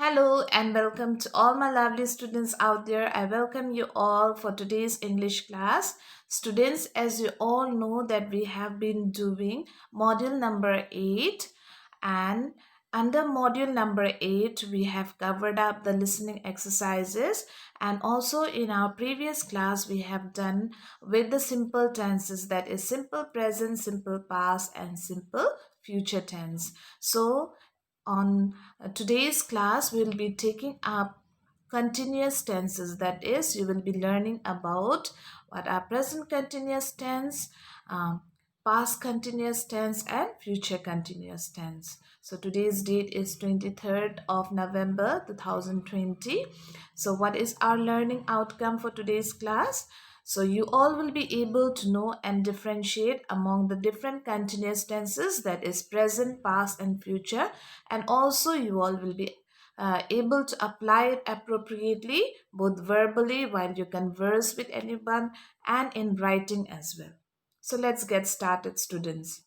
Hello and welcome to all my lovely students out there. I welcome you all for today's English class. Students, as you all know that we have been doing module number 8, and under module number 8 we have covered up the listening exercises, and also in our previous class we have done with the simple tenses, that is simple present, simple past and simple future tense. So on today's class, we'll be taking up continuous tenses. That is, you will be learning about what are present continuous tense, um, past continuous tense, and future continuous tense. So today's date is 23rd of November 2020. So what is our learning outcome for today's class? So you all will be able to know and differentiate among the different continuous tenses, that is present, past and future, and also you all will be able to apply it appropriately both verbally while you converse with anyone and in writing as well. So let's get started, students.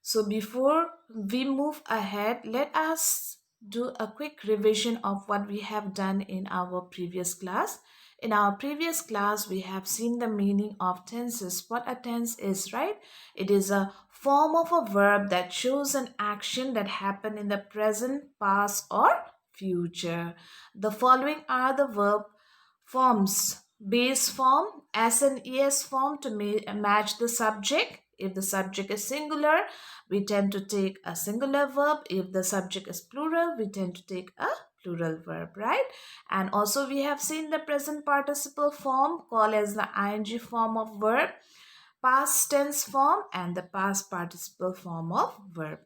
So before we move ahead, let us do a quick revision of what we have done in our previous class. In our previous class, we have seen the meaning of tenses. What a tense is, right? It is a form of a verb that shows an action that happened in the present, past, or future. The following are the verb forms: base form, S and ES form to match the subject. If the subject is singular, we tend to take a singular verb. If the subject is plural, we tend to take a plural verb, right? And also we have seen the present participle form called as the ing form of verb, past tense form, and the past participle form of verb.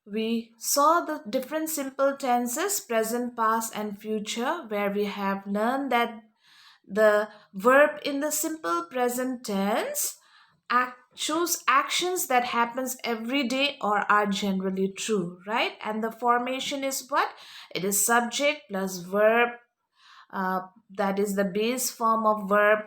We saw the different simple tenses, present, past, and future, where we have learned that the verb in the simple present tense shows actions that happens every day or are generally true, right? And the formation is what? It is subject plus verb, that is the base form of verb,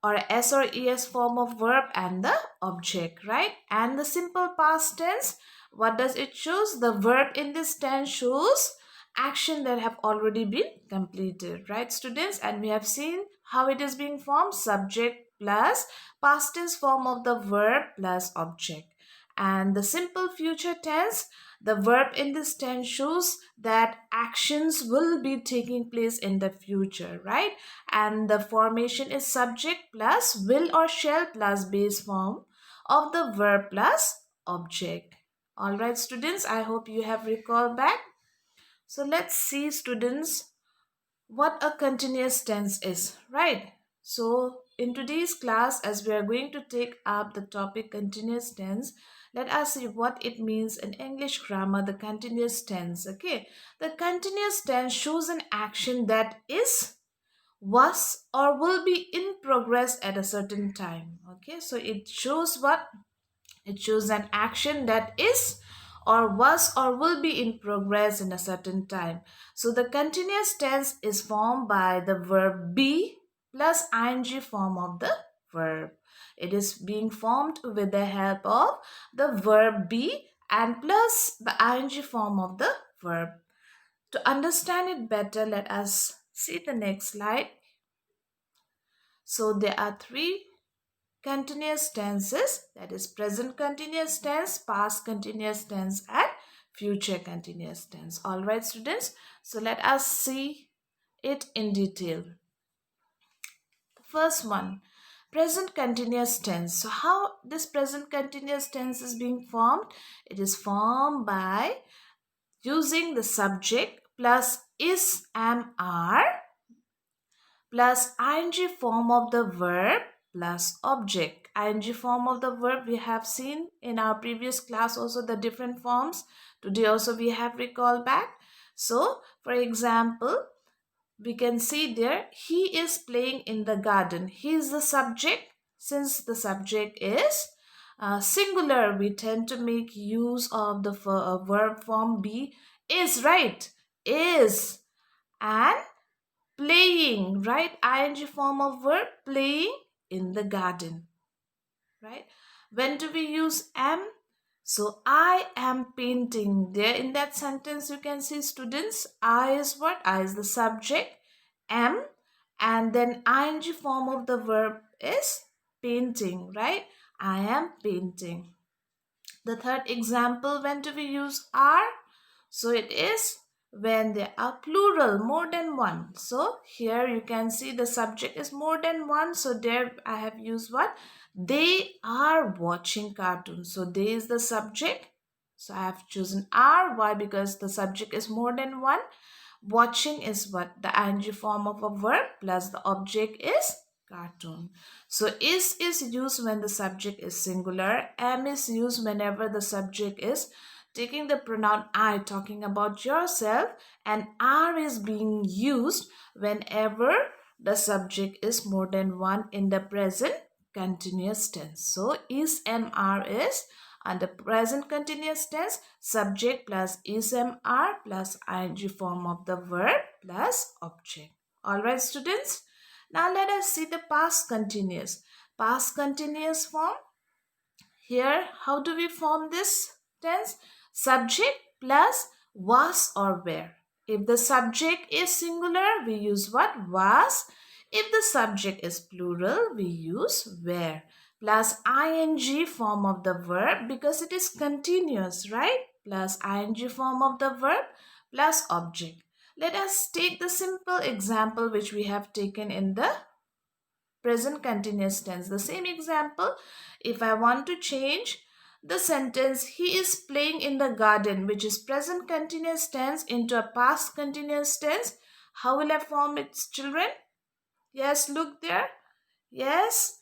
or S or ES form of verb, and the object, right? And the simple past tense, what does it shows? The verb in this tense shows action that have already been completed, right, students? And we have seen how it is being formed: subject plus past tense form of the verb plus object. And the simple future tense, the verb in this tense shows that actions will be taking place in the future, right? And the formation is subject plus will or shall plus base form of the verb plus object. All right, students, I hope you have recalled back. So let's see, students, what a continuous tense is, right? So in today's class, as we are going to take up the topic continuous tense, let us see what it means in English grammar, the continuous tense. Okay, the continuous tense shows an action that is, was, or will be in progress at a certain time. Okay, so it shows what? It shows an action that is or was or will be in progress in a certain time. So the continuous tense is formed by the verb be plus ing form of the verb. It is being formed with the help of the verb be and plus the ing form of the verb. To understand it better, let us see the next slide. So there are three continuous tenses, that is present continuous tense, past continuous tense, and future continuous tense. All right, students. So let us see it in detail. The first one, present continuous tense. So how this present continuous tense is being formed? It is formed by using the subject plus is, am, are plus ing form of the verb plus object. Ing form of the verb we have seen in our previous class also the different forms. Today also we have recalled back. So for example, we can see there, he is playing in the garden. He is the subject. Since the subject is singular, we tend to make use of the verb form be, is, right? Is. And playing, right? Ing form of verb, playing in the garden, right? When do we use am? So I am painting. There in that sentence you can see, students, I is what? I is the subject, am, and then ing form of the verb is painting, right? I am painting. The third example, when do we use are? So it is when they are plural, more than one. So here you can see the subject is more than one. So there I have used what? They are watching cartoons. So they is the subject. So I have chosen are. Why? Because the subject is more than one. Watching is what? The ing form of a verb plus the object is cartoon. So is used when the subject is singular. Am is used whenever the subject is taking the pronoun I, talking about yourself, and are is being used whenever the subject is more than one in the present continuous tense. So is, am, are is under present continuous tense, subject plus is, am, are plus ing form of the verb plus object. Alright students, now let us see the past continuous. Past continuous form. Here, how do we form this tense? Subject plus was or were. If the subject is singular, we use what? Was. If the subject is plural, we use were. Plus ing form of the verb because it is continuous, right? Plus ing form of the verb plus object. Let us take the simple example which we have taken in the present continuous tense. The same example, if I want to change the sentence, he is playing in the garden, which is present continuous tense, into a past continuous tense, how will I form its children? Yes, look there. Yes,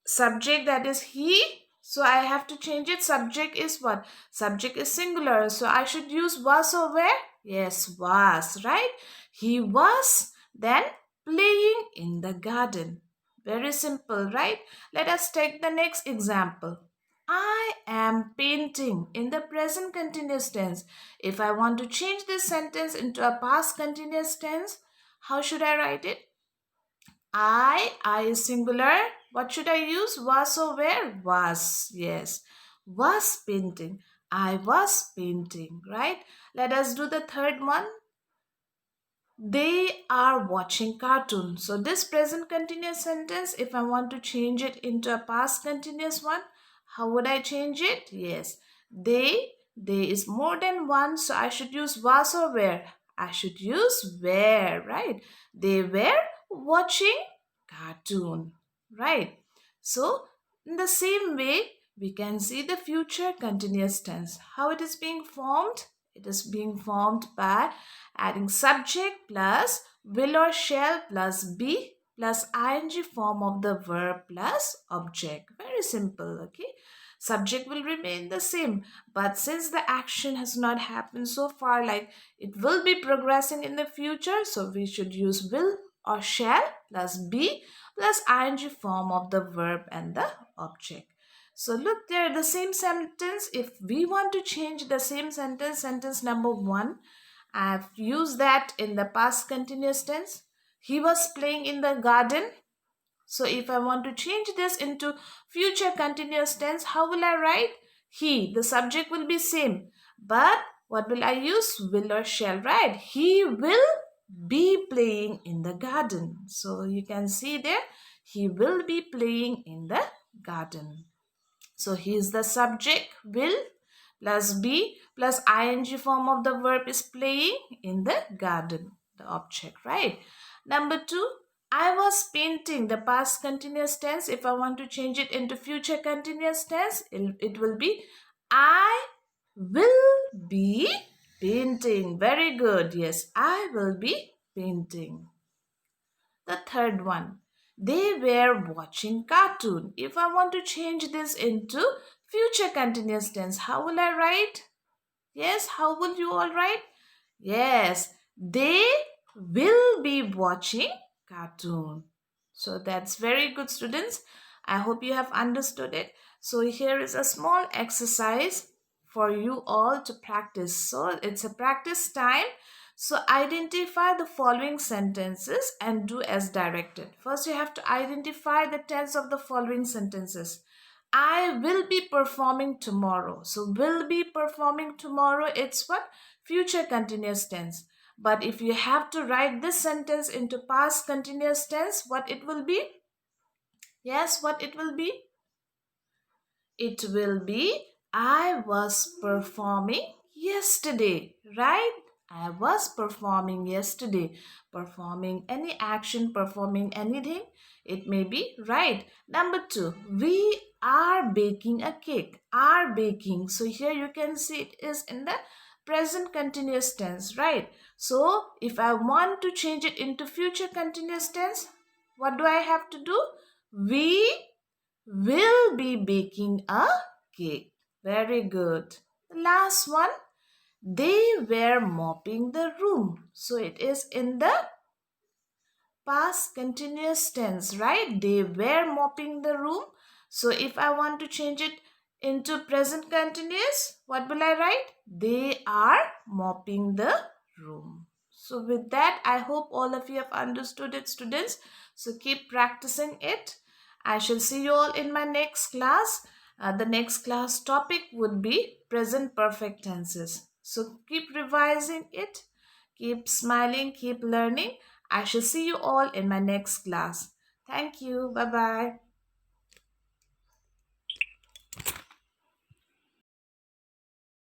subject, that is he. So I have to change it. Subject is what? Subject is singular. So I should use was or were? Yes, was, right? He was then playing in the garden. Very simple, right? Let us take the next example. I am painting in the present continuous tense. If I want to change this sentence into a past continuous tense, how should I write it? I is singular. What should I use? Was or were? Was. Yes. Was painting. I was painting, right? Let us do the third one. They are watching cartoon. So this present continuous sentence, if I want to change it into a past continuous one, how would I change it? Yes. They is more than one, so I should use was or were. I should use were, right? They were watching cartoon, right? So in the same way, we can see the future continuous tense. How it is being formed? It is being formed by adding subject plus will or shall plus be plus ing form of the verb plus object. Very simple, okay? Subject will remain the same, but since the action has not happened so far, like it will be progressing in the future, so we should use will or shall plus be plus ing form of the verb and the object. So look there, the same sentence. If we want to change the same sentence, sentence number 1, I've used that in the past continuous tense. He was playing in the garden. So if I want to change this into future continuous tense, how will I write? He, the subject will be same. But what will I use? Will or shall, right? He will be playing in the garden. So you can see there, he will be playing in the garden. So he is the subject, will plus be plus ing form of the verb is playing in the garden, the object, right? Number 2, I was painting, the past continuous tense. If I want to change it into future continuous tense, it will be I will be painting. Very good. Yes, I will be painting. The third one, they were watching cartoon. If I want to change this into future continuous tense, how will I write? Yes, how will you all write? Yes, they will be watching cartoon. So that's very good, students. I hope you have understood it. So here is a small exercise for you all to practice. So it's a practice time. So identify the following sentences and do as directed. First, you have to identify the tense of the following sentences. I will be performing tomorrow. So, will be performing tomorrow, it's what? Future continuous tense. But if you have to write this sentence into past continuous tense, what it will be? Yes, what it will be? It will be I was performing yesterday, right? I was performing yesterday. Performing any action, performing anything, it may be right. Number two, we are baking a cake. Are baking. So here you can see it is in the present continuous tense, right? So if I want to change it into future continuous tense, what do I have to do? We will be baking a cake. Very good. The last one, they were mopping the room. So it is in the past continuous tense, right? They were mopping the room. So if I want to change it into present continuous, what will I write? They are mopping the room. So with that, I hope all of you have understood it, students. So keep practicing it. I shall see you all in my next class. The next class topic would be present perfect tenses. So keep revising it, keep smiling, keep learning. I shall see you all in my next class. Thank you. Bye bye.